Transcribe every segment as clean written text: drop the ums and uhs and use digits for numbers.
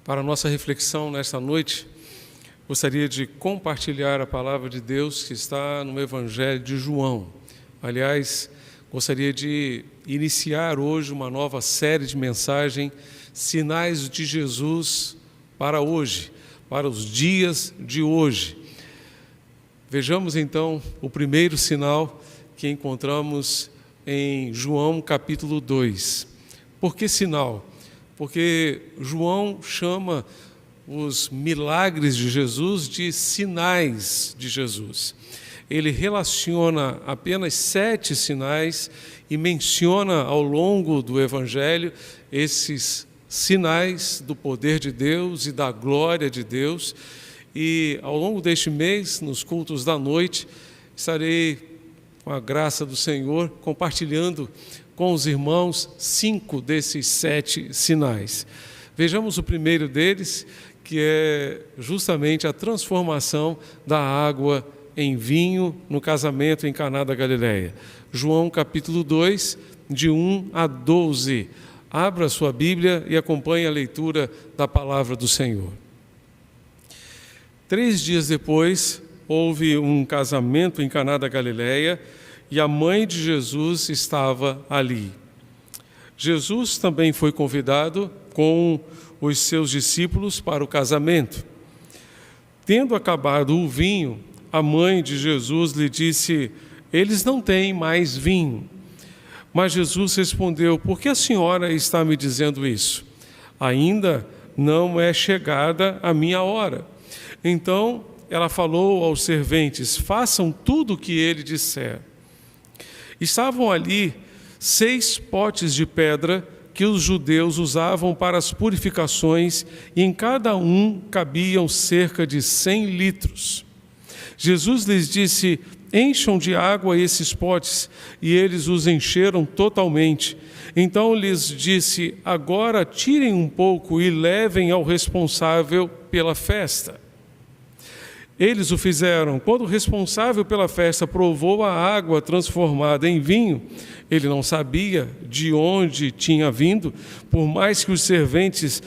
Para a nossa reflexão nesta noite, gostaria de compartilhar a palavra de Deus que está no Evangelho de João. Aliás, gostaria de iniciar hoje uma nova série de mensagem, Sinais de Jesus para hoje, para os dias de hoje. Vejamos então o primeiro sinal que encontramos em João capítulo 2. Por que sinal? Porque João chama os milagres de Jesus de sinais de Jesus. Ele relaciona apenas 7 sinais e menciona ao longo do Evangelho esses sinais do poder de Deus e da glória de Deus. E ao longo deste mês, nos cultos da noite, estarei, com a graça do Senhor, compartilhando com os irmãos 5 desses 7 sinais. Vejamos o primeiro deles, que é justamente a transformação da água em vinho no casamento em Caná da Galileia. João capítulo 2, de 1 a 12. Abra sua Bíblia e acompanhe a leitura da palavra do Senhor. 3 dias depois, houve um casamento em Caná da Galileia e a mãe de Jesus estava ali. Jesus também foi convidado com os seus discípulos para o casamento. Tendo acabado o vinho, a mãe de Jesus lhe disse: "Eles não têm mais vinho." Mas Jesus respondeu: "Por que a senhora está me dizendo isso? Ainda não é chegada a minha hora." Então ela falou aos serventes: "Façam tudo o que ele disser." Estavam ali 6 potes de pedra que os judeus usavam para as purificações, e em cada um cabiam cerca de 100 litros. Jesus lhes disse: "Encham de água esses potes", e eles os encheram totalmente. Então lhes disse: "Agora tirem um pouco e levem ao responsável pela festa." Eles o fizeram. Quando o responsável pela festa provou a água transformada em vinho, ele não sabia de onde tinha vindo, por mais que os serventes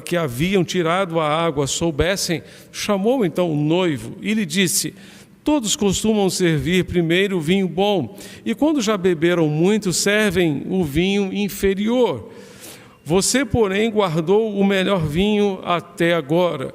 que haviam tirado a água soubessem. Chamou então o noivo e lhe disse: "Todos costumam servir primeiro o vinho bom, e quando já beberam muito, servem o vinho inferior. Você, porém, guardou o melhor vinho até agora."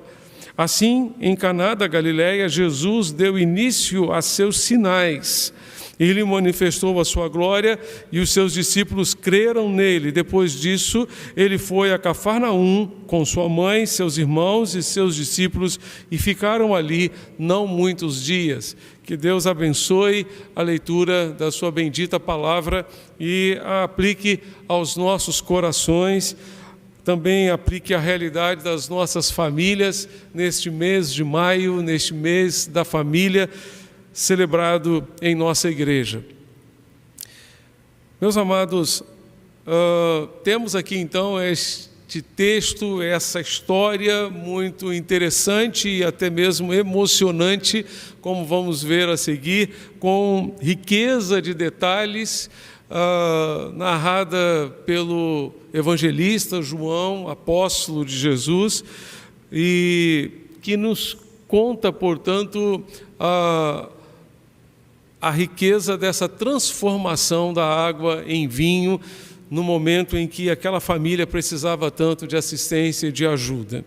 Assim, em Caná da Galileia, Jesus deu início a seus sinais. Ele manifestou a sua glória e os seus discípulos creram nele. Depois disso, ele foi a Cafarnaum com sua mãe, seus irmãos e seus discípulos e ficaram ali não muitos dias. Que Deus abençoe a leitura da sua bendita palavra e a aplique aos nossos corações. Também aplique a realidade das nossas famílias neste mês de maio, neste mês da família, celebrado em nossa igreja. Meus amados, temos aqui então este texto, essa história muito interessante e até mesmo emocionante, como vamos ver a seguir, com riqueza de detalhes, narrada pelo evangelista João, apóstolo de Jesus, e que nos conta, portanto, a riqueza dessa transformação da água em vinho no momento em que aquela família precisava tanto de assistência e de ajuda.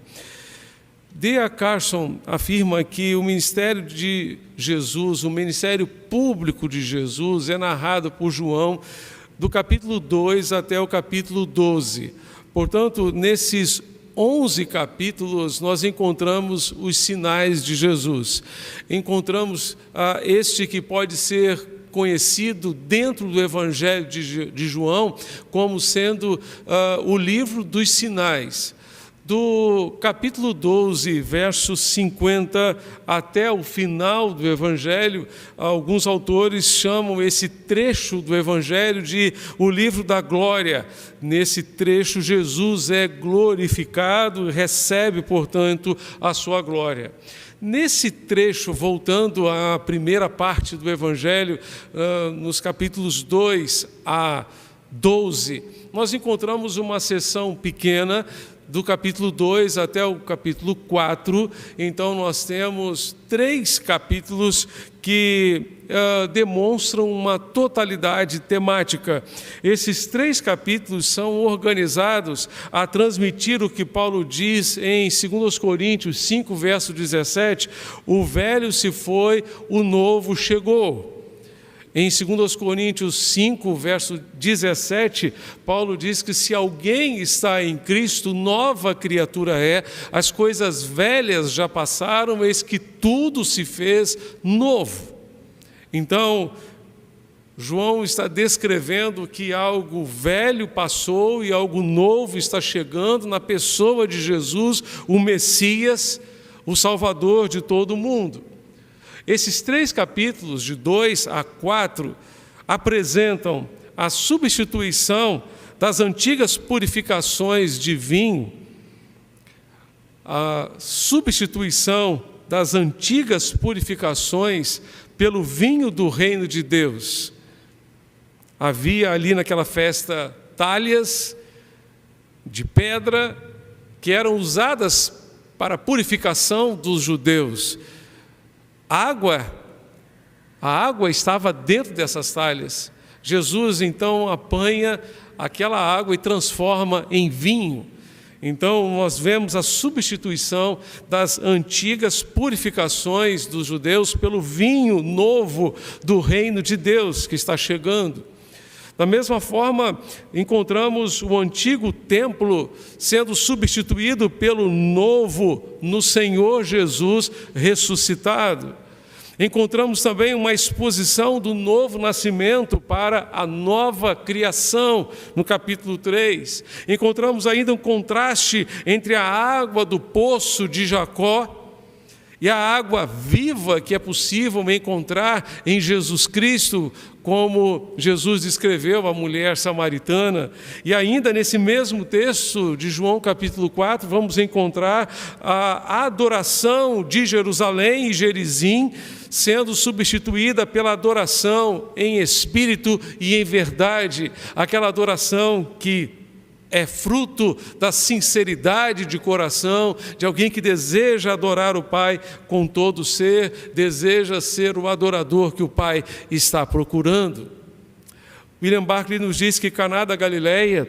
D.A. Carson afirma que o ministério de Jesus, o ministério público de Jesus, é narrado por João do capítulo 2 até o capítulo 12. Portanto, nesses 11 capítulos, nós encontramos os sinais de Jesus. Encontramos este que pode ser conhecido dentro do Evangelho de João como sendo o livro dos sinais. Do capítulo 12, versos 50 até o final do Evangelho, alguns autores chamam esse trecho do Evangelho de o livro da glória. Nesse trecho, Jesus é glorificado e recebe, portanto, a sua glória. Nesse trecho, voltando à primeira parte do Evangelho, nos capítulos 2 a 12, nós encontramos uma seção pequena do capítulo 2 até o capítulo 4. Então nós temos 3 capítulos que demonstram uma totalidade temática. Esses 3 capítulos são organizados a transmitir o que Paulo diz em 2 Coríntios 5, verso 17, o velho se foi, o novo chegou. Em 2 Coríntios 5, verso 17, Paulo diz que se alguém está em Cristo, nova criatura é, as coisas velhas já passaram, eis que tudo se fez novo. Então, João está descrevendo que algo velho passou e algo novo está chegando na pessoa de Jesus, o Messias, o Salvador de todo o mundo. Esses 3 capítulos, de 2 a 4, apresentam a substituição das antigas purificações de vinho, a substituição das antigas purificações pelo vinho do reino de Deus. Havia ali naquela festa talhas de pedra que eram usadas para a purificação dos judeus. A água estava dentro dessas talhas. Jesus então apanha aquela água e transforma em vinho. Então nós vemos a substituição das antigas purificações dos judeus pelo vinho novo do reino de Deus que está chegando. Da mesma forma, encontramos o antigo templo sendo substituído pelo novo no Senhor Jesus ressuscitado. Encontramos também uma exposição do novo nascimento para a nova criação, no capítulo 3. Encontramos ainda um contraste entre a água do poço de Jacó e a água viva que é possível encontrar em Jesus Cristo, como Jesus descreveu a mulher samaritana. E ainda nesse mesmo texto de João capítulo 4, vamos encontrar a adoração de Jerusalém e Gerizim sendo substituída pela adoração em espírito e em verdade, aquela adoração que é fruto da sinceridade de coração, de alguém que deseja adorar o Pai com todo o ser, deseja ser o adorador que o Pai está procurando. William Barclay nos diz que Caná da Galileia,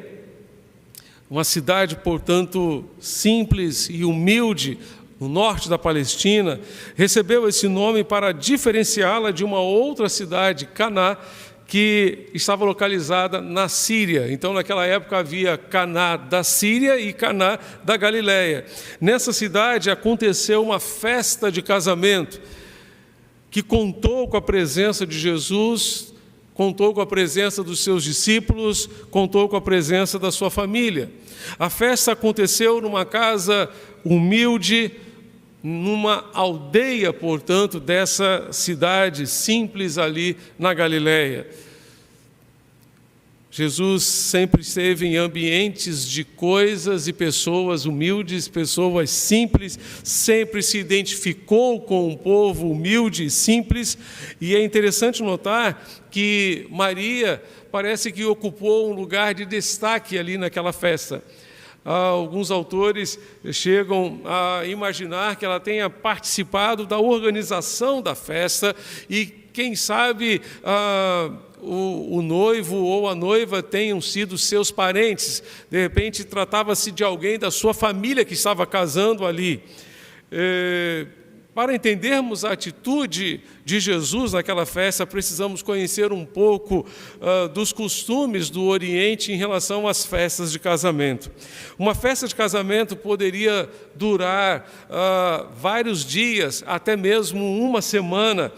uma cidade, portanto, simples e humilde, no norte da Palestina, recebeu esse nome para diferenciá-la de uma outra cidade, Caná, que estava localizada na Síria. Então, naquela época, havia Caná da Síria e Caná da Galileia. Nessa cidade aconteceu uma festa de casamento que contou com a presença de Jesus, contou com a presença dos seus discípulos, contou com a presença da sua família. A festa aconteceu numa casa humilde, numa aldeia, portanto, dessa cidade simples ali na Galileia. Jesus sempre esteve em ambientes de coisas e pessoas humildes, pessoas simples, sempre se identificou com um povo humilde e simples, e é interessante notar que Maria parece que ocupou um lugar de destaque ali naquela festa. Alguns autores chegam a imaginar que ela tenha participado da organização da festa e, quem sabe, o noivo ou a noiva tenham sido seus parentes. De repente, tratava-se de alguém da sua família que estava casando ali. Para entendermos a atitude de Jesus naquela festa, precisamos conhecer um pouco dos costumes do Oriente em relação às festas de casamento. Uma festa de casamento poderia durar vários dias, até mesmo uma semana.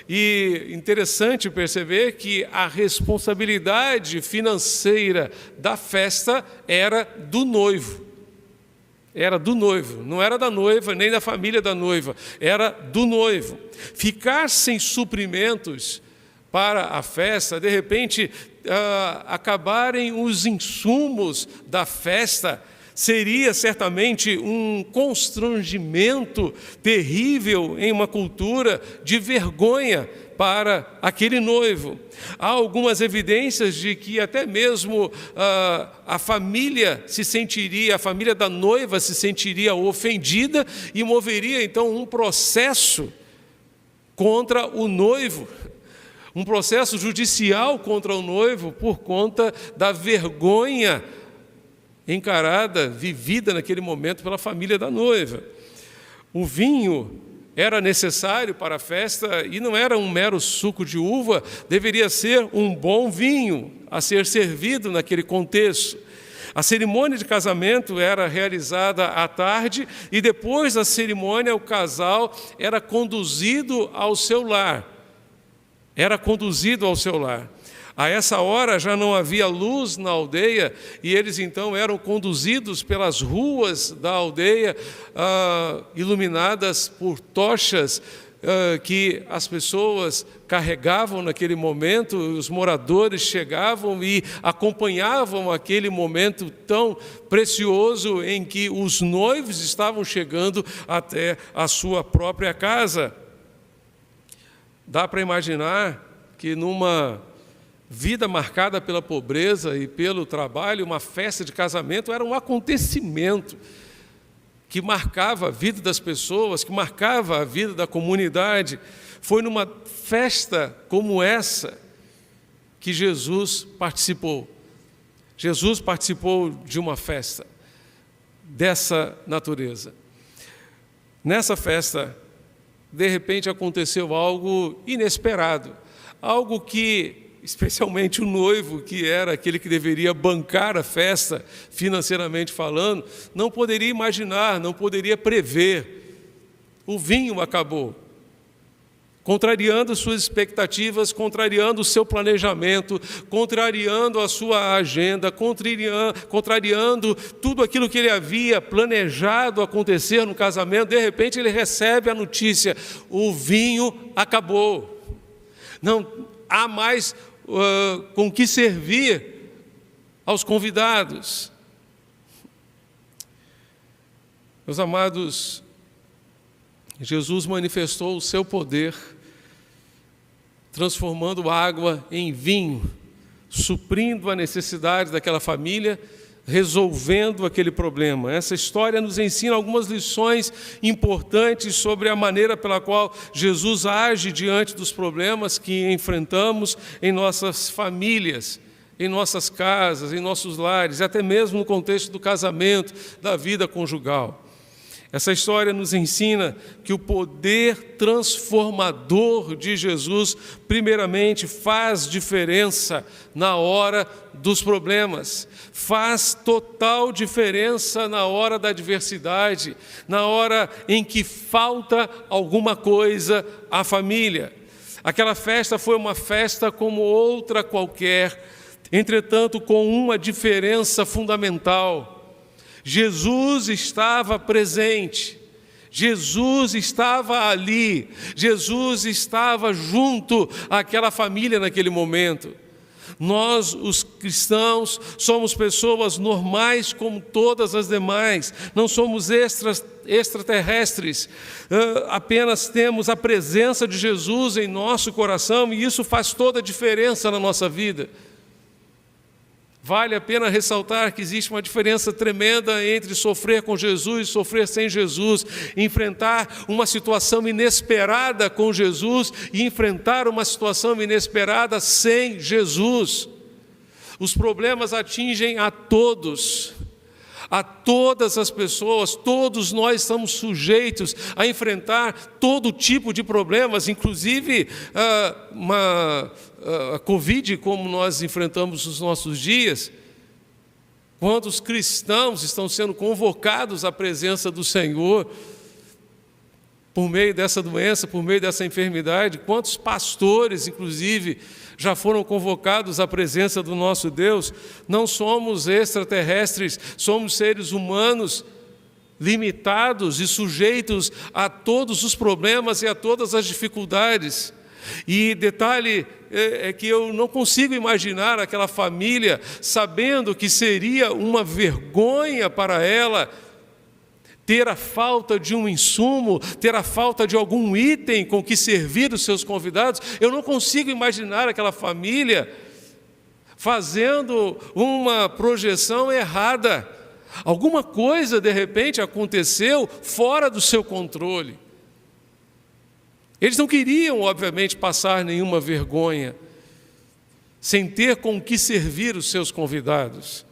E interessante perceber que a responsabilidade financeira da festa era do noivo. Era do noivo, não era da noiva, nem da família da noiva, era do noivo. Ficar sem suprimentos para a festa, de repente, acabarem os insumos da festa, Seria certamente um constrangimento terrível em uma cultura de vergonha para aquele noivo. Há algumas evidências de que até mesmo a família a família da noiva se sentiria ofendida e moveria então um processo contra o noivo, um processo judicial contra o noivo por conta da vergonha encarada, vivida naquele momento pela família da noiva. O vinho era necessário para a festa e não era um mero suco de uva, deveria ser um bom vinho a ser servido naquele contexto. A cerimônia de casamento era realizada à tarde e depois da cerimônia o casal era conduzido ao seu lar. A essa hora já não havia luz na aldeia e eles então eram conduzidos pelas ruas da aldeia, iluminadas por tochas que as pessoas carregavam naquele momento. Os moradores chegavam e acompanhavam aquele momento tão precioso em que os noivos estavam chegando até a sua própria casa. Dá para imaginar que numa vida marcada pela pobreza e pelo trabalho, uma festa de casamento era um acontecimento que marcava a vida das pessoas, que marcava a vida da comunidade. Foi numa festa como essa que Jesus participou. Jesus participou de uma festa dessa natureza. Nessa festa, de repente aconteceu algo inesperado, algo que especialmente o noivo, que era aquele que deveria bancar a festa, financeiramente falando, não poderia imaginar, não poderia prever. O vinho acabou, contrariando suas expectativas, contrariando o seu planejamento, contrariando a sua agenda, contrariando tudo aquilo que ele havia planejado acontecer no casamento. De repente ele recebe a notícia: o vinho acabou. Não há mais com que servir aos convidados. Meus amados, Jesus manifestou o seu poder, transformando água em vinho, suprindo a necessidade daquela família, resolvendo aquele problema. Essa história nos ensina algumas lições importantes sobre a maneira pela qual Jesus age diante dos problemas que enfrentamos em nossas famílias, em nossas casas, em nossos lares, e até mesmo no contexto do casamento, da vida conjugal. Essa história nos ensina que o poder transformador de Jesus, primeiramente, faz diferença na hora dos problemas, faz total diferença na hora da adversidade, na hora em que falta alguma coisa à família. Aquela festa foi uma festa como outra qualquer, entretanto, com uma diferença fundamental. Jesus estava presente, Jesus estava ali, Jesus estava junto àquela família naquele momento. Nós, os cristãos, somos pessoas normais como todas as demais, não somos extraterrestres, apenas temos a presença de Jesus em nosso coração e isso faz toda a diferença na nossa vida. Vale a pena ressaltar que existe uma diferença tremenda entre sofrer com Jesus e sofrer sem Jesus, enfrentar uma situação inesperada com Jesus e enfrentar uma situação inesperada sem Jesus. Os problemas atingem a todas as pessoas, todos nós estamos sujeitos a enfrentar todo tipo de problemas, inclusive a Covid, como nós enfrentamos nos nossos dias. Quantos cristãos estão sendo convocados à presença do Senhor por meio dessa doença, por meio dessa enfermidade? Quantos pastores, inclusive, já foram convocados à presença do nosso Deus? Não somos extraterrestres, somos seres humanos limitados e sujeitos a todos os problemas e a todas as dificuldades. E detalhe é que eu não consigo imaginar aquela família sabendo que seria uma vergonha para ela ter a falta de um insumo, ter a falta de algum item com que servir os seus convidados. Eu não consigo imaginar aquela família fazendo uma projeção errada. Alguma coisa, de repente, aconteceu fora do seu controle. Eles não queriam, obviamente, passar nenhuma vergonha, sem ter com que servir os seus convidados.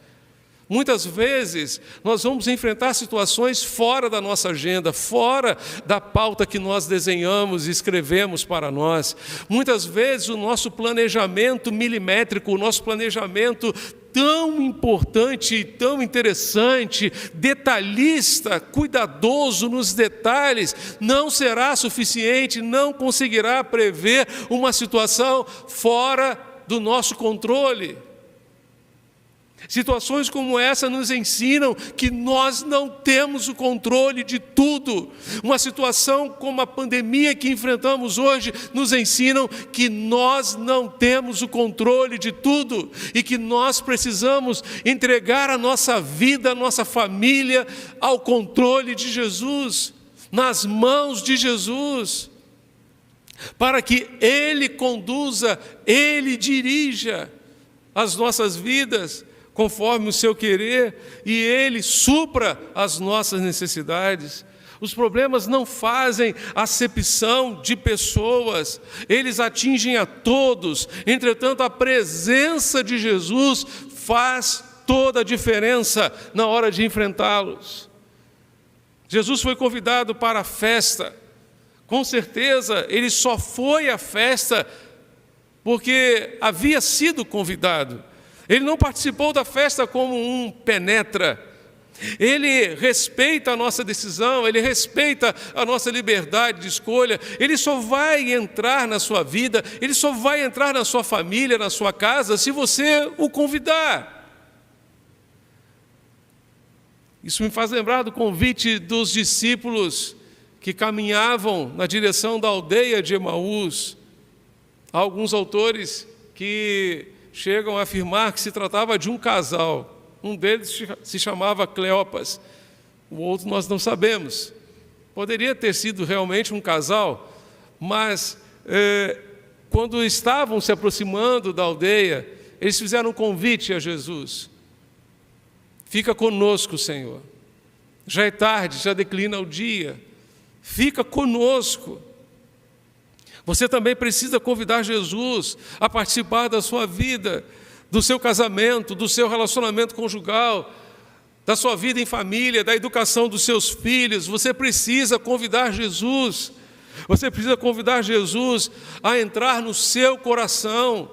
Muitas vezes, nós vamos enfrentar situações fora da nossa agenda, fora da pauta que nós desenhamos e escrevemos para nós. Muitas vezes, o nosso planejamento milimétrico, o nosso planejamento tão importante, tão interessante, detalhista, cuidadoso nos detalhes, não será suficiente, não conseguirá prever uma situação fora do nosso controle. Situações como essa nos ensinam que nós não temos o controle de tudo. Uma situação como a pandemia que enfrentamos hoje nos ensinam que nós não temos o controle de tudo e que nós precisamos entregar a nossa vida, a nossa família ao controle de Jesus, nas mãos de Jesus, para que Ele conduza, Ele dirija as nossas vidas conforme o seu querer, e Ele supra as nossas necessidades. Os problemas não fazem acepção de pessoas, eles atingem a todos. Entretanto, a presença de Jesus faz toda a diferença na hora de enfrentá-los. Jesus foi convidado para a festa. Com certeza, ele só foi à festa porque havia sido convidado. Ele não participou da festa como um penetra. Ele respeita a nossa decisão, ele respeita a nossa liberdade de escolha. Ele só vai entrar na sua vida, ele só vai entrar na sua família, na sua casa, se você o convidar. Isso me faz lembrar do convite dos discípulos que caminhavam na direção da aldeia de Emaús. Há alguns autores que chegam a afirmar que se tratava de um casal. Um deles se chamava Cleopas, o outro nós não sabemos. Poderia ter sido realmente um casal, mas quando estavam se aproximando da aldeia, eles fizeram um convite a Jesus. Fica conosco, Senhor. Já é tarde, já declina o dia. Fica conosco. Você também precisa convidar Jesus a participar da sua vida, do seu casamento, do seu relacionamento conjugal, da sua vida em família, da educação dos seus filhos. Você precisa convidar Jesus. Você precisa convidar Jesus a entrar no seu coração.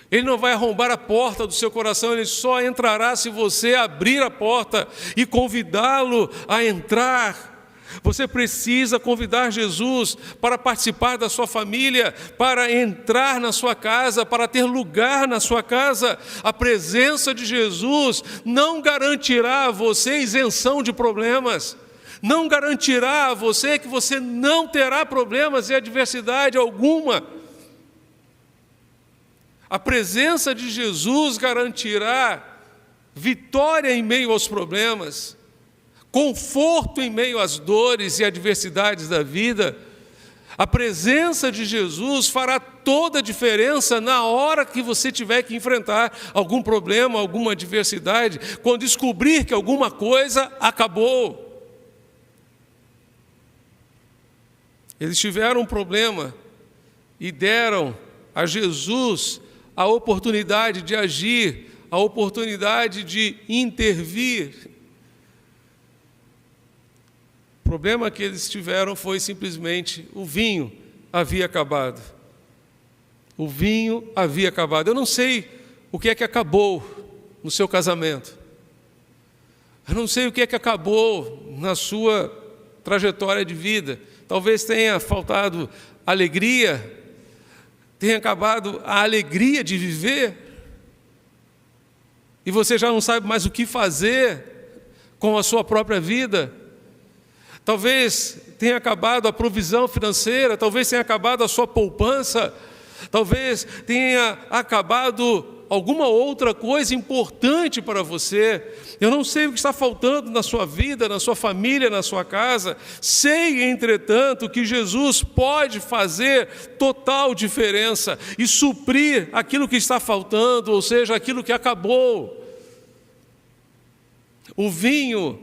Ele não vai arrombar a porta do seu coração, ele só entrará se você abrir a porta e convidá-lo a entrar. Você precisa convidar Jesus para participar da sua família, para entrar na sua casa, para ter lugar na sua casa. A presença de Jesus não garantirá a você isenção de problemas, não garantirá a você que você não terá problemas e adversidade alguma. A presença de Jesus garantirá vitória em meio aos problemas, conforto em meio às dores e adversidades da vida. A presença de Jesus fará toda a diferença na hora que você tiver que enfrentar algum problema, alguma adversidade, quando descobrir que alguma coisa acabou. Eles tiveram um problema e deram a Jesus a oportunidade de agir, a oportunidade de intervir. O problema que eles tiveram foi simplesmente o vinho havia acabado. O vinho havia acabado. Eu não sei o que é que acabou no seu casamento. Eu não sei o que é que acabou na sua trajetória de vida. Talvez tenha faltado alegria, tenha acabado a alegria de viver. E você já não sabe mais o que fazer com a sua própria vida. Talvez tenha acabado a provisão financeira, talvez tenha acabado a sua poupança, Talvez tenha acabado alguma outra coisa importante para você. Eu não sei o que está faltando na sua vida, na sua família, na sua casa. Sei, entretanto, que Jesus pode fazer total diferença e suprir aquilo que está faltando, ou seja, aquilo que acabou. O vinho,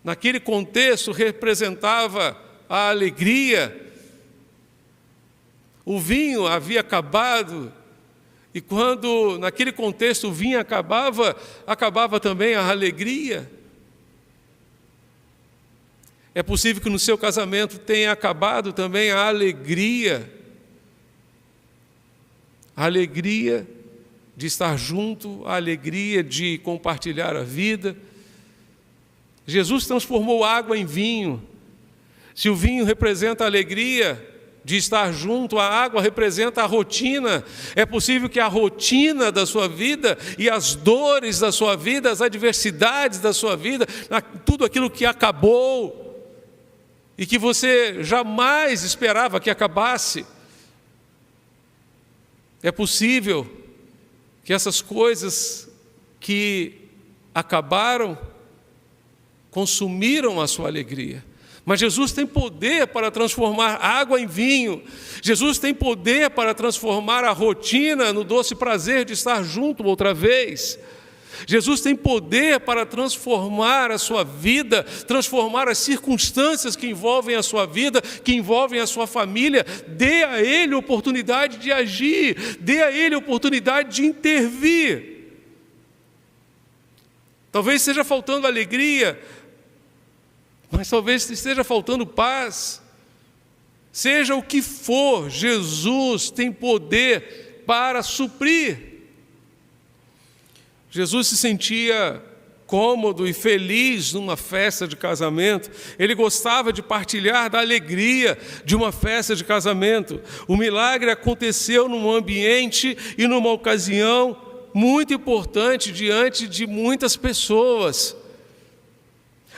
naquele contexto, representava a alegria. O vinho havia acabado, e quando naquele contexto o vinho acabava também a alegria. É possível que no seu casamento tenha acabado também a alegria de estar junto, a alegria de compartilhar a vida. Jesus transformou água em vinho. Se o vinho representa a alegria de estar junto, a água representa a rotina. É possível que a rotina da sua vida e as dores da sua vida, as adversidades da sua vida, tudo aquilo que acabou e que você jamais esperava que acabasse, é possível que essas coisas que acabaram consumiram a sua alegria. Mas Jesus tem poder para transformar água em vinho. Jesus tem poder para transformar a rotina no doce prazer de estar junto outra vez. Jesus tem poder para transformar a sua vida, transformar as circunstâncias que envolvem a sua vida, que envolvem a sua família. Dê a Ele oportunidade de agir, dê a Ele oportunidade de intervir. Talvez esteja faltando alegria, mas talvez esteja faltando paz. Seja o que for, Jesus tem poder para suprir. Jesus se sentia cômodo e feliz numa festa de casamento. Ele gostava de partilhar da alegria de uma festa de casamento. O milagre aconteceu num ambiente e numa ocasião muito importante diante de muitas pessoas.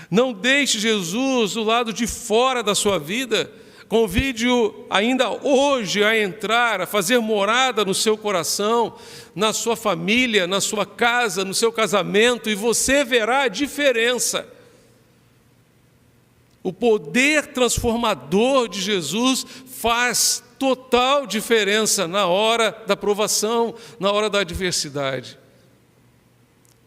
Não deixe Jesus do lado de fora da sua vida. Convide-o ainda hoje a entrar, a fazer morada no seu coração, na sua família, na sua casa, no seu casamento, e você verá a diferença. O poder transformador de Jesus faz total diferença na hora da provação, na hora da adversidade.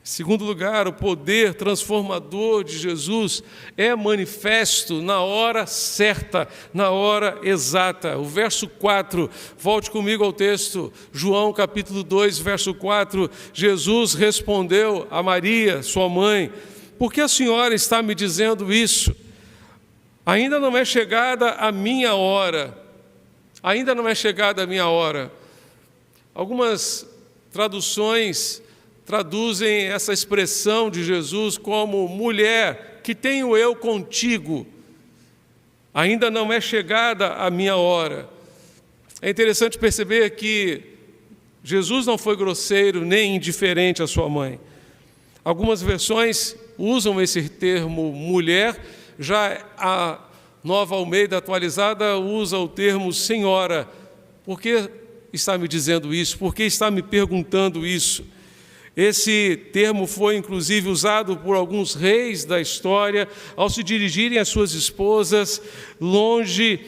Em segundo lugar, o poder transformador de Jesus é manifesto na hora certa, na hora exata. O verso 4, volte comigo ao texto, João capítulo 2, verso 4. Jesus respondeu a Maria, sua mãe: por que a senhora está me dizendo isso? Ainda não é chegada a minha hora. Ainda não é chegada a minha hora. Algumas traduções traduzem essa expressão de Jesus como: mulher, que tenho eu contigo? Ainda não é chegada a minha hora. É interessante perceber que Jesus não foi grosseiro nem indiferente à sua mãe. Algumas versões usam esse termo mulher, já a Nova Almeida Atualizada usa o termo senhora. Por que está me dizendo isso? Por que está me perguntando isso? Esse termo foi, inclusive, usado por alguns reis da história ao se dirigirem às suas esposas. Longe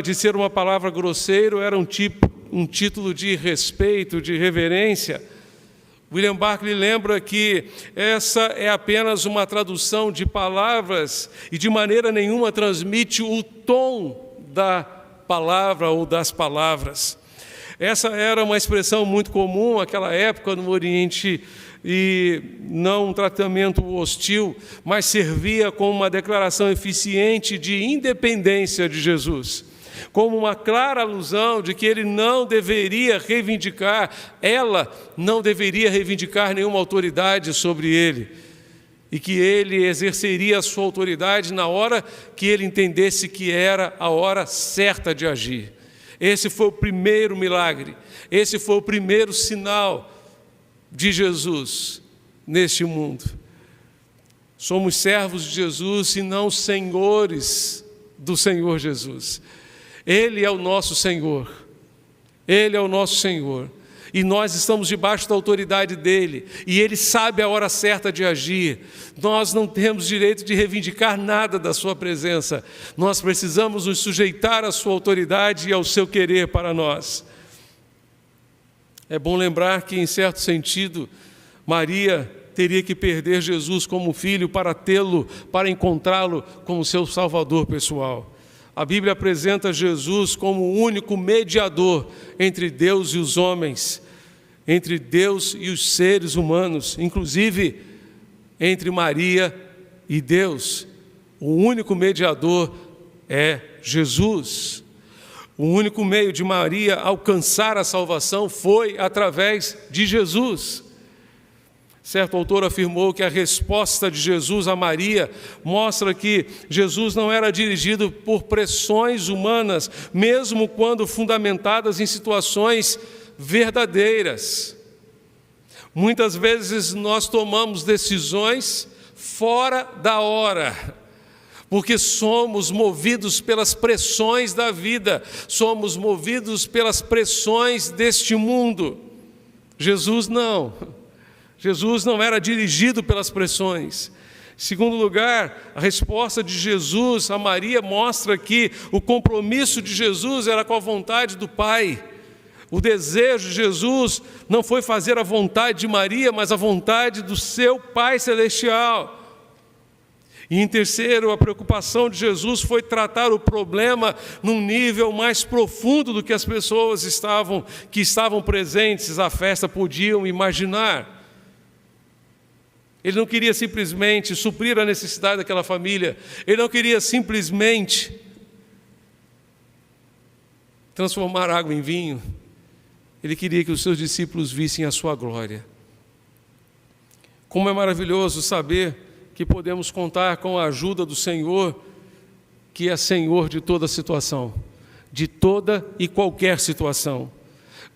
de ser uma palavra grosseira, era um título de respeito, de reverência. William Barclay lembra que essa é apenas uma tradução de palavras e de maneira nenhuma transmite o tom da palavra ou das palavras. Essa era uma expressão muito comum naquela época no Oriente, e não um tratamento hostil, mas servia como uma declaração eficiente de independência de Jesus, como uma clara alusão de que ele não deveria reivindicar, ela não deveria reivindicar nenhuma autoridade sobre ele, e que ele exerceria a sua autoridade na hora que ele entendesse que era a hora certa de agir. Esse foi o primeiro milagre, esse foi o primeiro sinal de Jesus neste mundo. Somos servos de Jesus e não senhores do Senhor Jesus. Ele é o nosso Senhor, Ele é o nosso Senhor. E nós estamos debaixo da autoridade dEle. E Ele sabe a hora certa de agir. Nós não temos direito de reivindicar nada da sua presença. Nós precisamos nos sujeitar à sua autoridade e ao seu querer para nós. É bom lembrar que, em certo sentido, Maria teria que perder Jesus como filho para tê-lo, para encontrá-lo como seu Salvador pessoal. A Bíblia apresenta Jesus como o único mediador entre Deus e os homens, entre Deus e os seres humanos, inclusive entre Maria e Deus. O único mediador é Jesus. O único meio de Maria alcançar a salvação foi através de Jesus. Certo autor afirmou que a resposta de Jesus a Maria mostra que Jesus não era dirigido por pressões humanas, mesmo quando fundamentadas em situações verdadeiras. Muitas vezes nós tomamos decisões fora da hora, porque somos movidos pelas pressões da vida, somos movidos pelas pressões deste mundo. Jesus não era dirigido pelas pressões. Em segundo lugar, a resposta de Jesus a Maria mostra que o compromisso de Jesus era com a vontade do Pai. O desejo de Jesus não foi fazer a vontade de Maria, mas a vontade do seu Pai Celestial. E em terceiro, a preocupação de Jesus foi tratar o problema num nível mais profundo do que as pessoas que estavam presentes à festa podiam imaginar. Ele não queria simplesmente suprir a necessidade daquela família. Ele não queria simplesmente transformar água em vinho. Ele queria que os seus discípulos vissem a sua glória. Como é maravilhoso saber que podemos contar com a ajuda do Senhor, que é Senhor de toda situação, de toda e qualquer situação.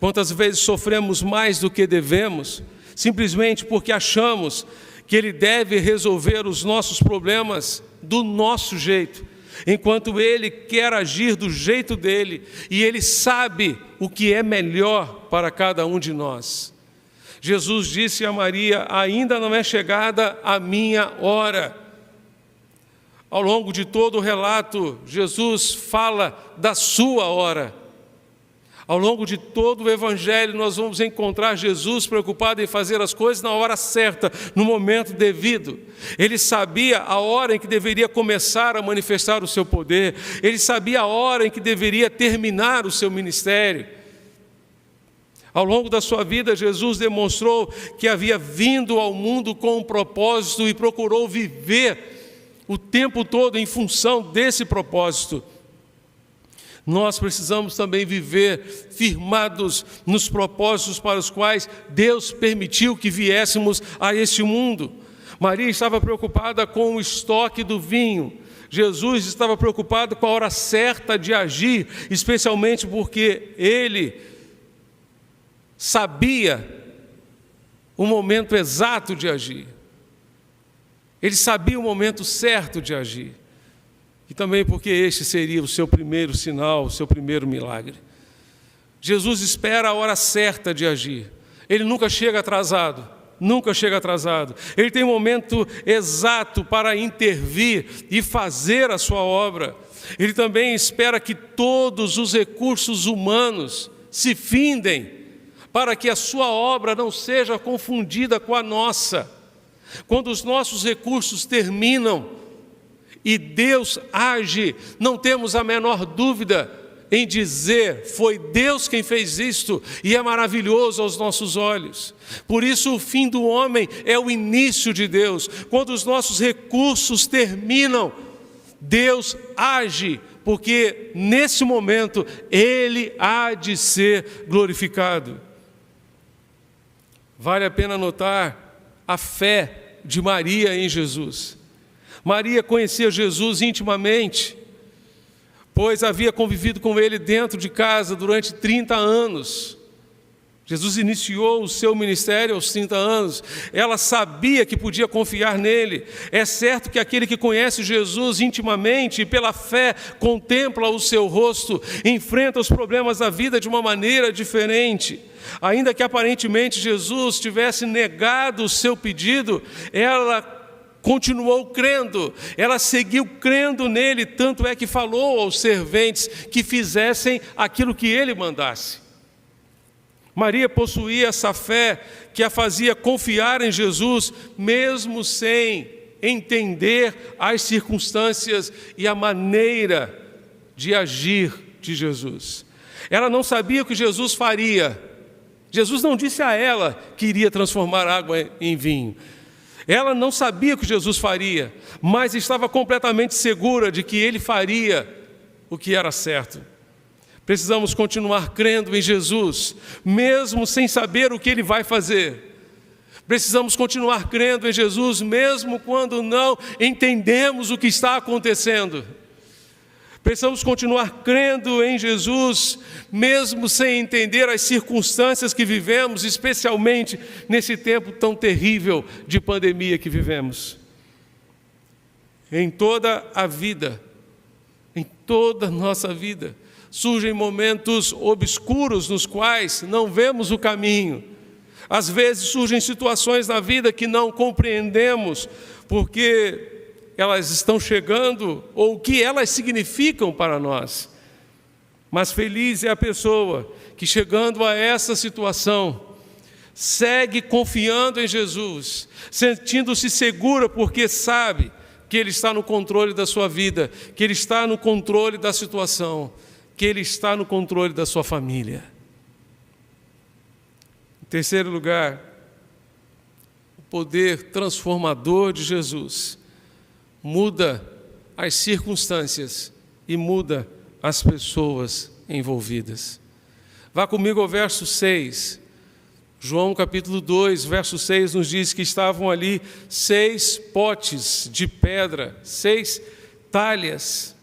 Quantas vezes sofremos mais do que devemos, simplesmente porque achamos que Ele deve resolver os nossos problemas do nosso jeito, enquanto Ele quer agir do jeito dEle, e Ele sabe o que é melhor para cada um de nós. Jesus disse a Maria: ainda não é chegada a minha hora. Ao longo de todo o relato, Jesus fala da sua hora. Ao longo de todo o Evangelho, nós vamos encontrar Jesus preocupado em fazer as coisas na hora certa, no momento devido. Ele sabia a hora em que deveria começar a manifestar o seu poder. Ele sabia a hora em que deveria terminar o seu ministério. Ao longo da sua vida, Jesus demonstrou que havia vindo ao mundo com um propósito e procurou viver o tempo todo em função desse propósito. Nós precisamos também viver firmados nos propósitos para os quais Deus permitiu que viéssemos a este mundo. Maria estava preocupada com o estoque do vinho. Jesus estava preocupado com a hora certa de agir, especialmente porque Ele sabia o momento exato de agir. Ele sabia o momento certo de agir. E também porque este seria o seu primeiro sinal, o seu primeiro milagre. Jesus espera a hora certa de agir. Ele nunca chega atrasado, nunca chega atrasado. Ele tem um momento exato para intervir e fazer a sua obra. Ele também espera que todos os recursos humanos se findem, para que a sua obra não seja confundida com a nossa. Quando os nossos recursos terminam, e Deus age, não temos a menor dúvida em dizer: foi Deus quem fez isto, e é maravilhoso aos nossos olhos. Por isso o fim do homem é o início de Deus. Quando os nossos recursos terminam, Deus age, porque nesse momento Ele há de ser glorificado. Vale a pena notar a fé de Maria em Jesus. Maria conhecia Jesus intimamente, pois havia convivido com Ele dentro de casa durante 30 anos. Jesus iniciou o seu ministério aos 30 anos. Ela sabia que podia confiar nele. É certo que aquele que conhece Jesus intimamente e pela fé contempla o seu rosto, enfrenta os problemas da vida de uma maneira diferente. Ainda que aparentemente Jesus tivesse negado o seu pedido, ela continuou crendo, ela seguiu crendo nele, tanto é que falou aos serventes que fizessem aquilo que ele mandasse. Maria possuía essa fé que a fazia confiar em Jesus, mesmo sem entender as circunstâncias e a maneira de agir de Jesus. Ela não sabia o que Jesus faria. Jesus não disse a ela que iria transformar água em vinho. Ela não sabia o que Jesus faria, mas estava completamente segura de que ele faria o que era certo. Precisamos continuar crendo em Jesus, mesmo sem saber o que ele vai fazer. Precisamos continuar crendo em Jesus, mesmo quando não entendemos o que está acontecendo. Precisamos continuar crendo em Jesus, mesmo sem entender as circunstâncias que vivemos, especialmente nesse tempo tão terrível de pandemia que vivemos. Em toda a vida, em toda a nossa vida, surgem momentos obscuros nos quais não vemos o caminho. Às vezes surgem situações na vida que não compreendemos porque elas estão chegando ou o que elas significam para nós. Mas feliz é a pessoa que, chegando a essa situação, segue confiando em Jesus, sentindo-se segura porque sabe que Ele está no controle da sua vida, que Ele está no controle da situação, que Ele está no controle da sua família. Em terceiro lugar, o poder transformador de Jesus muda as circunstâncias e muda as pessoas envolvidas. Vá comigo ao verso 6. João capítulo 2, verso 6 nos diz que estavam ali 6 potes de pedra, 6 talhas,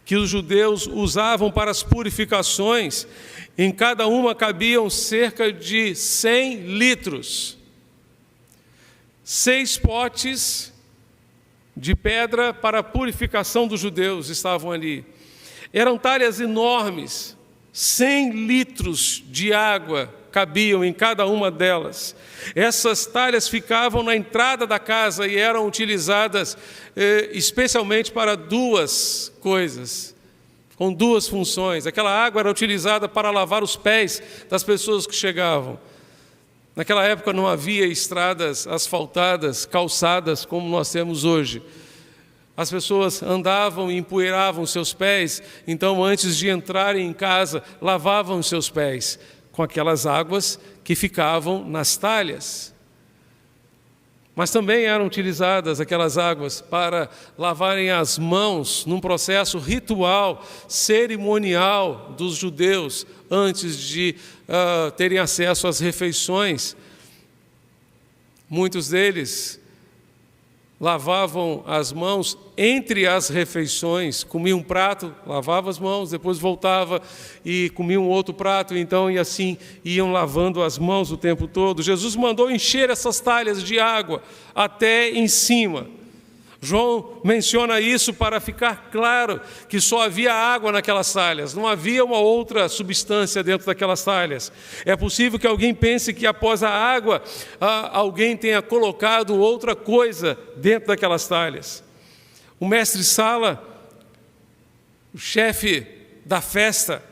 que os judeus usavam para as purificações. Em cada uma cabiam cerca de 100 litros. 6 potes de pedra para a purificação dos judeus estavam ali. Eram talhas enormes, 100 litros de água cabiam em cada uma delas. Essas talhas ficavam na entrada da casa e eram utilizadas especialmente para 2 coisas, com 2 funções. Aquela água era utilizada para lavar os pés das pessoas que chegavam. Naquela época não havia estradas asfaltadas, calçadas como nós temos hoje. As pessoas andavam e empoeiravam seus pés, então antes de entrarem em casa, lavavam os seus pés com aquelas águas que ficavam nas talhas. Mas também eram utilizadas aquelas águas para lavarem as mãos num processo ritual, cerimonial dos judeus, antes de terem acesso às refeições. Muitos deles lavavam as mãos entre as refeições, comiam um prato, lavavam as mãos, depois voltava e comiam outro prato, então, e assim iam lavando as mãos o tempo todo. Jesus mandou encher essas talhas de água até em cima. João menciona isso para ficar claro que só havia água naquelas talhas, não havia uma outra substância dentro daquelas talhas. É possível que alguém pense que após a água, alguém tenha colocado outra coisa dentro daquelas talhas. O mestre-sala, o chefe da festa,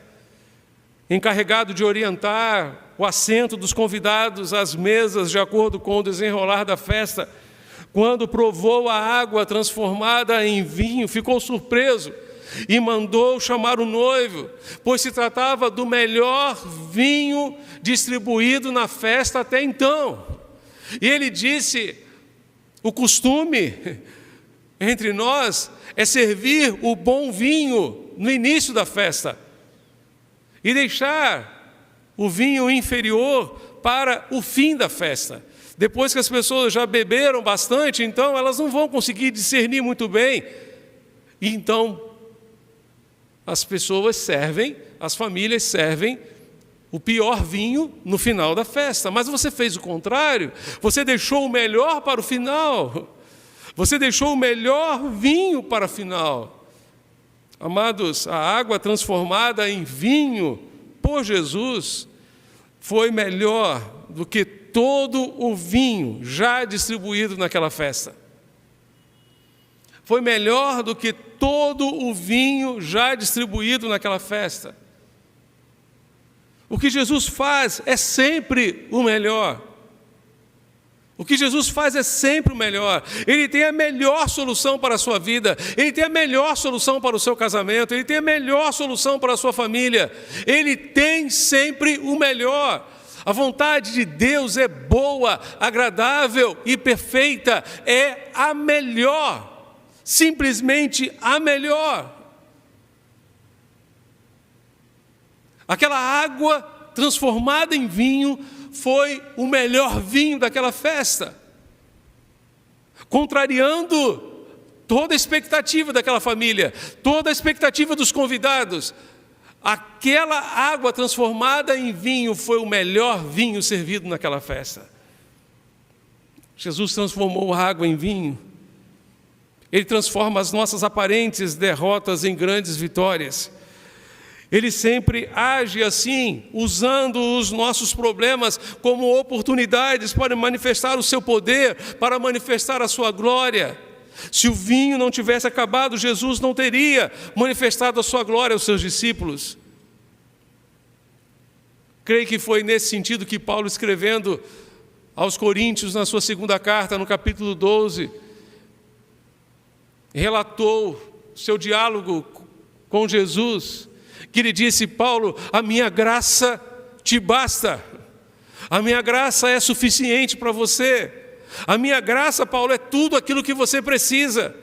encarregado de orientar o assento dos convidados às mesas de acordo com o desenrolar da festa, quando provou a água transformada em vinho, ficou surpreso e mandou chamar o noivo, pois se tratava do melhor vinho distribuído na festa até então. E ele disse: o costume entre nós é servir o bom vinho no início da festa e deixar o vinho inferior para o fim da festa. Depois que as pessoas já beberam bastante, então elas não vão conseguir discernir muito bem. E então as pessoas servem, as famílias servem o pior vinho no final da festa. Mas você fez o contrário, você deixou o melhor para o final. Você deixou o melhor vinho para o final. Amados, a água transformada em vinho por Jesus foi melhor do que todo o vinho já distribuído naquela festa. Foi melhor do que todo o vinho já distribuído naquela festa. O que Jesus faz é sempre o melhor. O que Jesus faz é sempre o melhor. Ele tem a melhor solução para a sua vida. Ele tem a melhor solução para o seu casamento. Ele tem a melhor solução para a sua família. Ele tem sempre o melhor. A vontade de Deus é boa, agradável e perfeita. É a melhor. Simplesmente a melhor. Aquela água transformada em vinho foi o melhor vinho daquela festa, contrariando toda a expectativa daquela família, toda a expectativa dos convidados. Aquela água transformada em vinho foi o melhor vinho servido naquela festa. Jesus transformou a água em vinho. Ele transforma as nossas aparentes derrotas em grandes vitórias. Ele sempre age assim, usando os nossos problemas como oportunidades para manifestar o seu poder, para manifestar a sua glória. Se o vinho não tivesse acabado, Jesus não teria manifestado a sua glória aos seus discípulos. Creio que foi nesse sentido que Paulo, escrevendo aos Coríntios, na sua segunda carta, no capítulo 12, relatou seu diálogo com Jesus, que ele disse: Paulo, a minha graça te basta, a minha graça é suficiente para você, a minha graça, Paulo, é tudo aquilo que você precisa.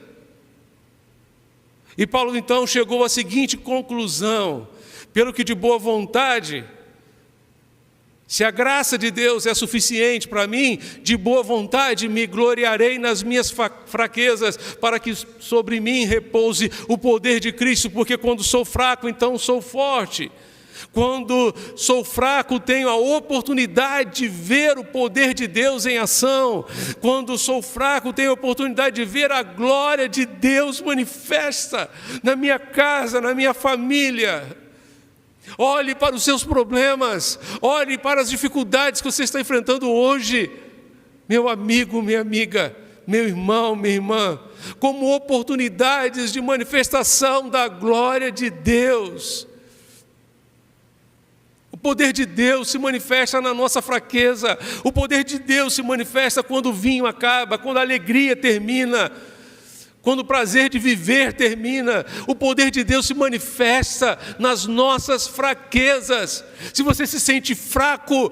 E Paulo então chegou à seguinte conclusão: pelo que de boa vontade, se a graça de Deus é suficiente para mim, de boa vontade me gloriarei nas minhas fraquezas, para que sobre mim repouse o poder de Cristo, porque quando sou fraco, então sou forte. Quando sou fraco, tenho a oportunidade de ver o poder de Deus em ação. Quando sou fraco, tenho a oportunidade de ver a glória de Deus manifesta na minha casa, na minha família. Olhe para os seus problemas, olhe para as dificuldades que você está enfrentando hoje, meu amigo, minha amiga, meu irmão, minha irmã, como oportunidades de manifestação da glória de Deus. O poder de Deus se manifesta na nossa fraqueza, o poder de Deus se manifesta quando o vinho acaba, quando a alegria termina, quando o prazer de viver termina. O poder de Deus se manifesta nas nossas fraquezas. Se você se sente fraco,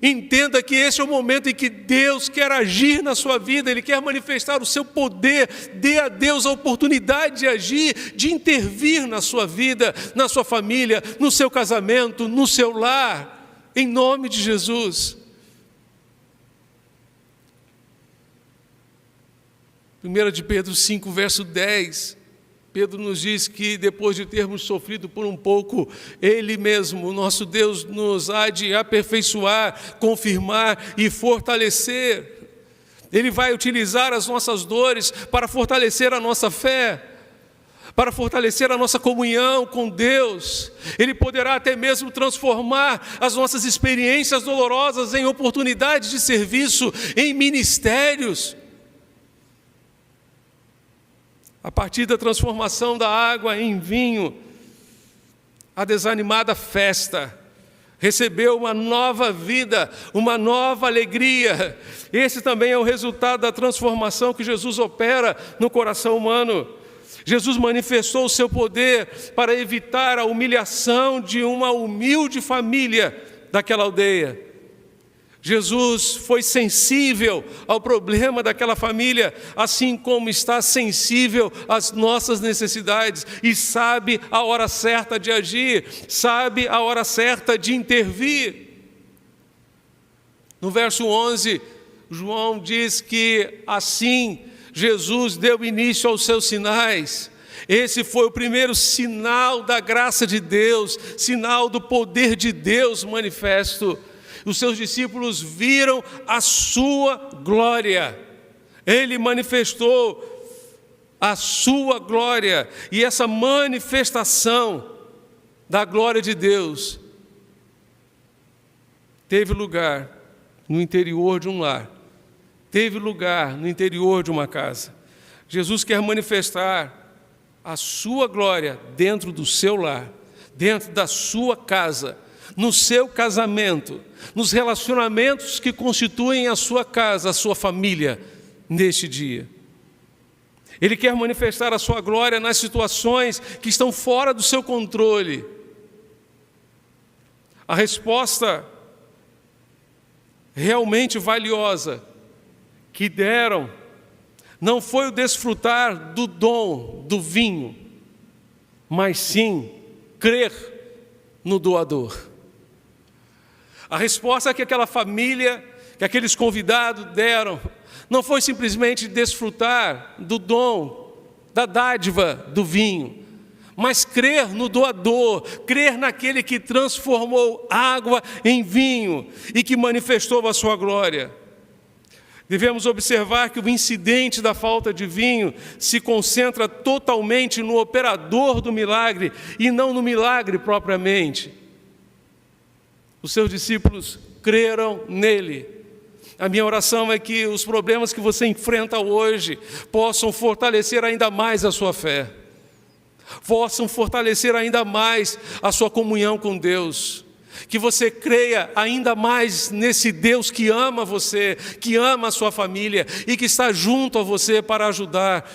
entenda que esse é o momento em que Deus quer agir na sua vida. Ele quer manifestar o seu poder. Dê a Deus a oportunidade de agir, de intervir na sua vida, na sua família, no seu casamento, no seu lar, em nome de Jesus. 1 de Pedro 5, verso 10, Pedro nos diz que depois de termos sofrido por um pouco, Ele mesmo, o nosso Deus, nos há de aperfeiçoar, confirmar e fortalecer. Ele vai utilizar as nossas dores para fortalecer a nossa fé, para fortalecer a nossa comunhão com Deus. Ele poderá até mesmo transformar as nossas experiências dolorosas em oportunidades de serviço, em ministérios. A partir da transformação da água em vinho, a desanimada festa recebeu uma nova vida, uma nova alegria. Esse também é o resultado da transformação que Jesus opera no coração humano. Jesus manifestou o seu poder para evitar a humilhação de uma humilde família daquela aldeia. Jesus foi sensível ao problema daquela família, assim como está sensível às nossas necessidades, e sabe a hora certa de agir, sabe a hora certa de intervir. No verso 11, João diz que assim Jesus deu início aos seus sinais. Esse foi o primeiro sinal da graça de Deus, sinal do poder de Deus manifesto. Os seus discípulos viram a sua glória. Ele manifestou a sua glória. E essa manifestação da glória de Deus teve lugar no interior de um lar. Teve lugar no interior de uma casa. Jesus quer manifestar a sua glória dentro do seu lar, dentro da sua casa, no seu casamento, nos relacionamentos que constituem a sua casa, a sua família, neste dia. Ele quer manifestar a sua glória nas situações que estão fora do seu controle. A resposta realmente valiosa que deram não foi o desfrutar do dom do vinho, mas sim crer no doador. A resposta que aquela família, que aqueles convidados deram, não foi simplesmente desfrutar do dom, da dádiva do vinho, mas crer no doador, crer naquele que transformou água em vinho e que manifestou a sua glória. Devemos observar que o incidente da falta de vinho se concentra totalmente no operador do milagre e não no milagre propriamente. Os seus discípulos creram nele. A minha oração é que os problemas que você enfrenta hoje possam fortalecer ainda mais a sua fé, possam fortalecer ainda mais a sua comunhão com Deus. Que você creia ainda mais nesse Deus que ama você, que ama a sua família e que está junto a você para ajudar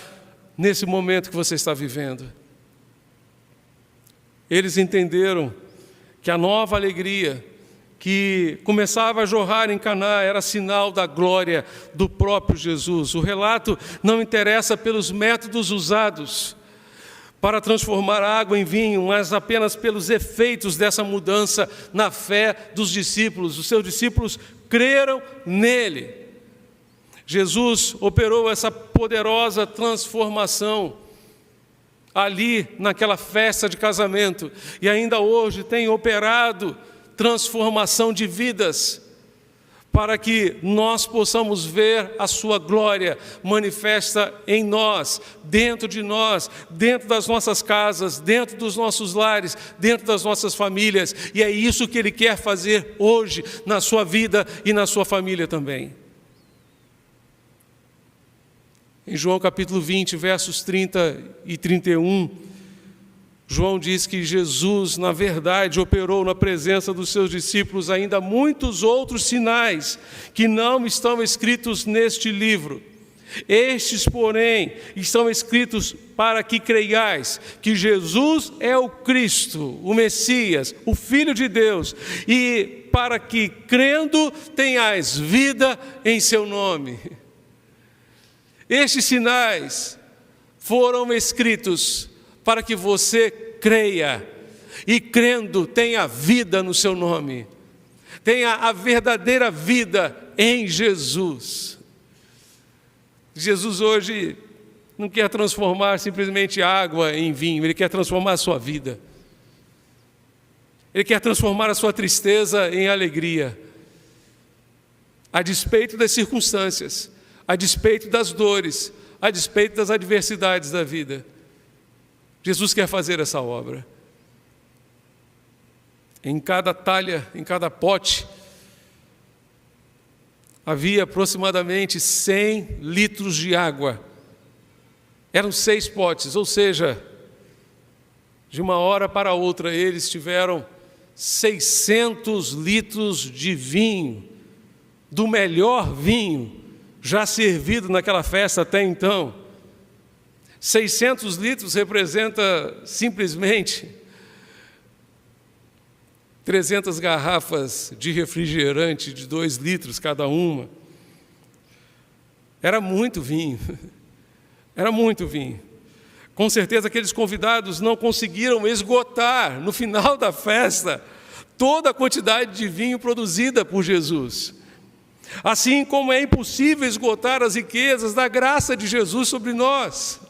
nesse momento que você está vivendo. Eles entenderam que a nova alegria que começava a jorrar em Caná era sinal da glória do próprio Jesus. O relato não interessa pelos métodos usados para transformar a água em vinho, mas apenas pelos efeitos dessa mudança na fé dos discípulos. Os seus discípulos creram nele. Jesus operou essa poderosa transformação ali naquela festa de casamento e ainda hoje tem operado transformação de vidas, para que nós possamos ver a sua glória manifesta em nós, dentro das nossas casas, dentro dos nossos lares, dentro das nossas famílias, e é isso que Ele quer fazer hoje na sua vida e na sua família também. Em João capítulo 20, versos 30 e 31, João diz que Jesus, na verdade, operou na presença dos seus discípulos ainda muitos outros sinais que não estão escritos neste livro. Estes, porém, estão escritos para que creiais que Jesus é o Cristo, o Messias, o Filho de Deus, e para que, crendo, tenhais vida em seu nome. Estes sinais foram escritos para que você creia e, crendo, tenha vida no seu nome, tenha a verdadeira vida em Jesus. Jesus hoje não quer transformar simplesmente água em vinho, Ele quer transformar a sua vida. Ele quer transformar a sua tristeza em alegria, a despeito das circunstâncias, a despeito das dores, a despeito das adversidades da vida. Jesus quer fazer essa obra. Em cada talha, em cada pote, havia aproximadamente 100 litros de água. Eram 6 potes, ou seja, de uma hora para outra eles tiveram 600 litros de vinho, do melhor vinho já servido naquela festa até então. 600 litros representa simplesmente 300 garrafas de refrigerante de 2 litros cada uma. Era muito vinho, era muito vinho. Com certeza aqueles convidados não conseguiram esgotar no final da festa toda a quantidade de vinho produzida por Jesus. Assim como é impossível esgotar as riquezas da graça de Jesus sobre nós.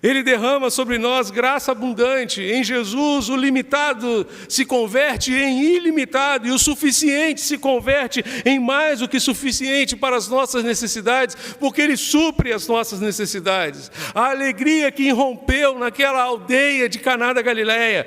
Ele derrama sobre nós graça abundante. Em Jesus, o limitado se converte em ilimitado e o suficiente se converte em mais do que suficiente para as nossas necessidades, porque Ele supre as nossas necessidades. A alegria que irrompeu naquela aldeia de Caná da Galileia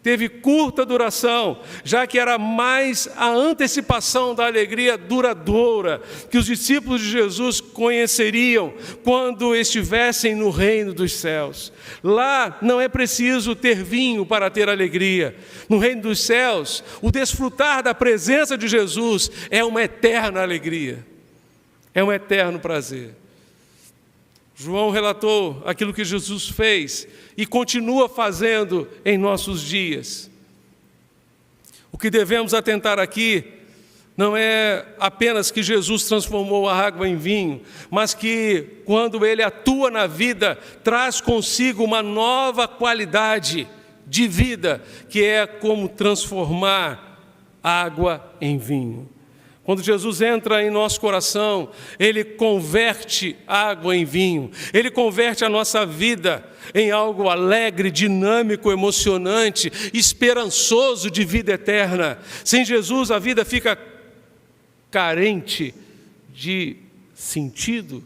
teve curta duração, já que era mais a antecipação da alegria duradoura que os discípulos de Jesus conheceriam quando estivessem no reino dos céus. Lá não é preciso ter vinho para ter alegria. No reino dos céus, o desfrutar da presença de Jesus é uma eterna alegria, é um eterno prazer. João relatou aquilo que Jesus fez e continua fazendo em nossos dias. O que devemos atentar aqui não é apenas que Jesus transformou a água em vinho, mas que, quando Ele atua na vida, traz consigo uma nova qualidade de vida, que é como transformar água em vinho. Quando Jesus entra em nosso coração, Ele converte água em vinho. Ele converte a nossa vida em algo alegre, dinâmico, emocionante, esperançoso de vida eterna. Sem Jesus, a vida fica carente de sentido,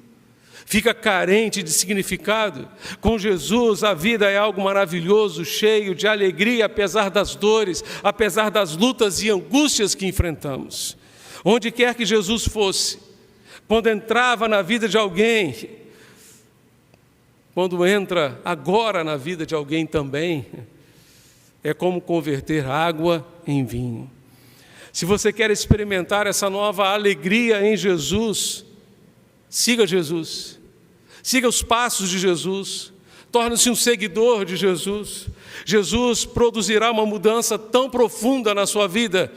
fica carente de significado. Com Jesus, a vida é algo maravilhoso, cheio de alegria, apesar das dores, apesar das lutas e angústias que enfrentamos. Onde quer que Jesus fosse, quando entrava na vida de alguém, quando entra agora na vida de alguém também, é como converter água em vinho. Se você quer experimentar essa nova alegria em Jesus, siga Jesus, siga os passos de Jesus, torne-se um seguidor de Jesus. Jesus produzirá uma mudança tão profunda na sua vida,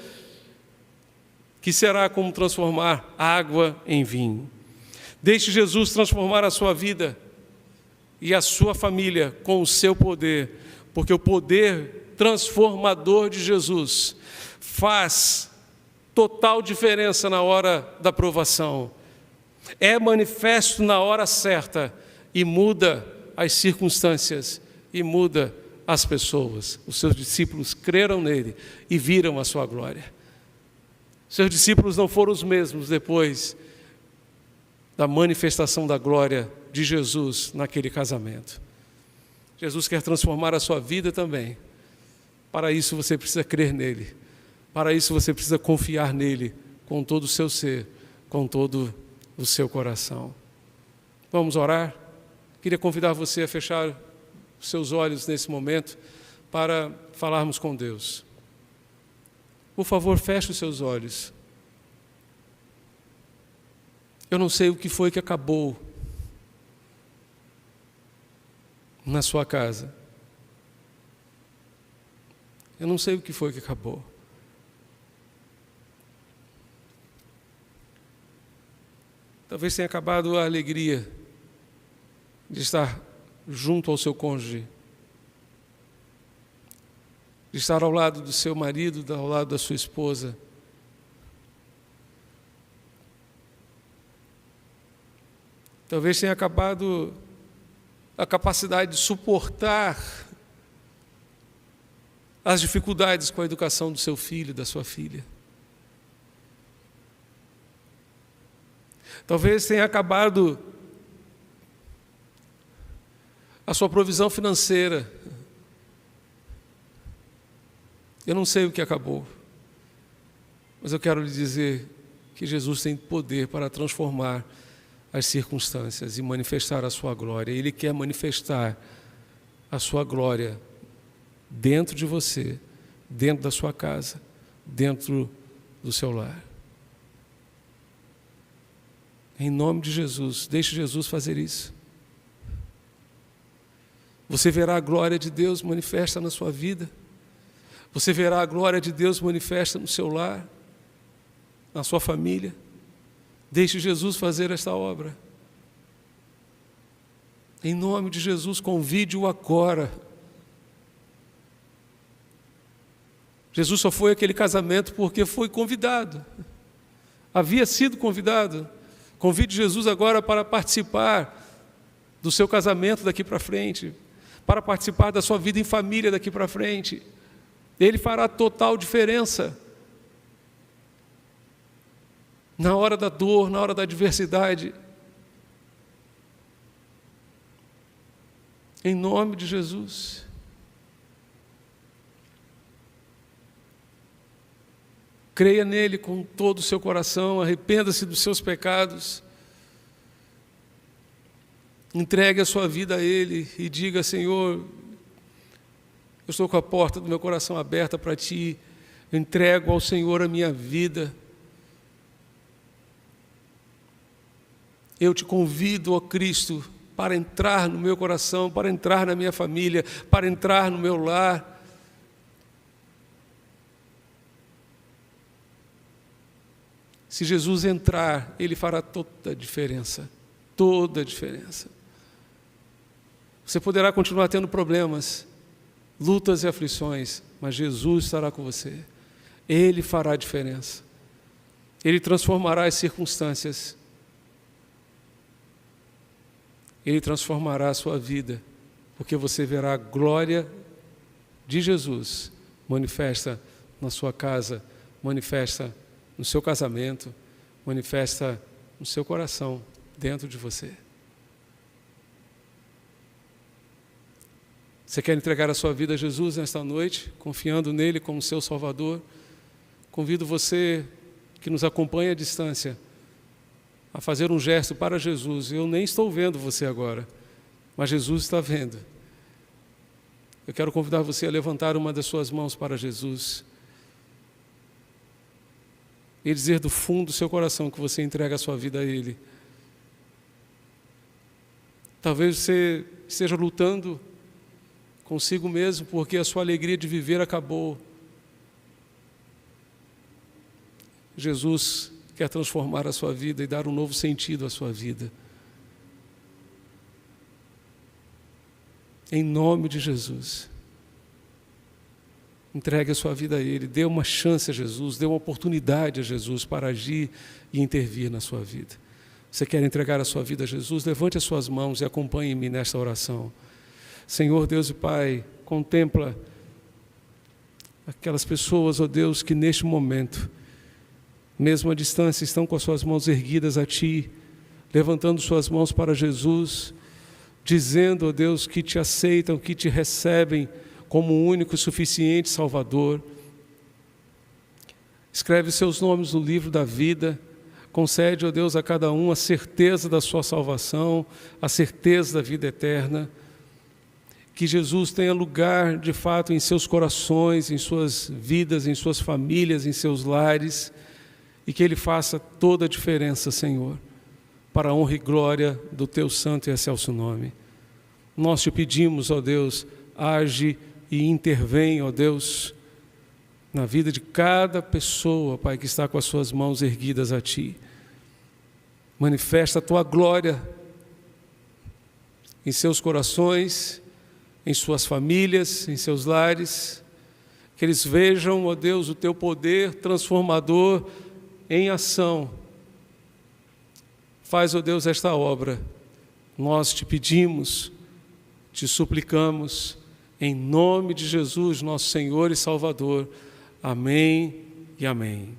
que será como transformar água em vinho. Deixe Jesus transformar a sua vida e a sua família com o seu poder, porque o poder transformador de Jesus faz total diferença na hora da provação. É manifesto na hora certa e muda as circunstâncias e muda as pessoas. Os seus discípulos creram nele e viram a sua glória. Seus discípulos não foram os mesmos depois da manifestação da glória de Jesus naquele casamento. Jesus quer transformar a sua vida também. Para isso você precisa crer nele. Para isso você precisa confiar nele com todo o seu ser, com todo o seu coração. Vamos orar? Queria convidar você a fechar os seus olhos nesse momento para falarmos com Deus. Por favor, feche os seus olhos. Eu não sei o que foi que acabou na sua casa. Eu não sei o que foi que acabou. Talvez tenha acabado a alegria de estar junto ao seu cônjuge, de estar ao lado do seu marido, ao lado da sua esposa. Talvez tenha acabado a capacidade de suportar as dificuldades com a educação do seu filho, da sua filha. Talvez tenha acabado a sua provisão financeira. Eu não sei o que acabou, mas eu quero lhe dizer que Jesus tem poder para transformar as circunstâncias e manifestar a sua glória. Ele quer manifestar a sua glória dentro de você, dentro da sua casa, dentro do seu lar. Em nome de Jesus, deixe Jesus fazer isso. Você verá a glória de Deus manifesta na sua vida. Você verá a glória de Deus manifesta no seu lar, na sua família. Deixe Jesus fazer esta obra. Em nome de Jesus, convide-o agora. Jesus só foi àquele casamento porque foi convidado. Havia sido convidado. Convide Jesus agora para participar do seu casamento daqui para frente, para participar da sua vida em família daqui para frente. Ele fará total diferença. Na hora da dor, na hora da adversidade. Em nome de Jesus. Creia nele com todo o seu coração, arrependa-se dos seus pecados. Entregue a sua vida a ele e diga: Senhor, eu estou com a porta do meu coração aberta para ti, eu entrego ao Senhor a minha vida. Eu te convido, ó Cristo, para entrar no meu coração, para entrar na minha família, para entrar no meu lar. Se Jesus entrar, Ele fará toda a diferença, toda a diferença. Você poderá continuar tendo problemas, lutas e aflições, mas Jesus estará com você. Ele fará a diferença. Ele transformará as circunstâncias. Ele transformará a sua vida, porque você verá a glória de Jesus manifesta na sua casa, manifesta no seu casamento, manifesta no seu coração, dentro de você. Você quer entregar a sua vida a Jesus nesta noite, confiando nele como seu Salvador? Convido você que nos acompanha à distância a fazer um gesto para Jesus. Eu nem estou vendo você agora, mas Jesus está vendo. Eu quero convidar você a levantar uma das suas mãos para Jesus e dizer do fundo do seu coração que você entrega a sua vida a Ele. Talvez você esteja lutando consigo mesmo porque a sua alegria de viver acabou. Jesus quer transformar a sua vida e dar um novo sentido à sua vida. Em nome de Jesus. Entregue a sua vida a Ele, dê uma chance a Jesus, dê uma oportunidade a Jesus para agir e intervir na sua vida. Você quer entregar a sua vida a Jesus? Levante as suas mãos e acompanhe-me nesta oração. Senhor Deus e Pai, contempla aquelas pessoas, ó Deus, que neste momento, mesmo à distância, estão com as suas mãos erguidas a Ti, levantando suas mãos para Jesus, dizendo, ó Deus, que Te aceitam, que Te recebem como o único e suficiente Salvador. Escreve seus nomes no livro da vida, concede, ó Deus, a cada um a certeza da sua salvação, a certeza da vida eterna. Que Jesus tenha lugar, de fato, em seus corações, em suas vidas, em suas famílias, em seus lares, e que Ele faça toda a diferença, Senhor, para a honra e glória do Teu santo e excelso nome. Nós Te pedimos, ó Deus, age e intervém, ó Deus, na vida de cada pessoa, Pai, que está com as suas mãos erguidas a Ti. Manifesta a Tua glória em seus corações, em suas famílias, em seus lares, que eles vejam, ó Deus, o Teu poder transformador em ação. Faz, ó Deus, esta obra. Nós Te pedimos, Te suplicamos, em nome de Jesus, nosso Senhor e Salvador. Amém e amém.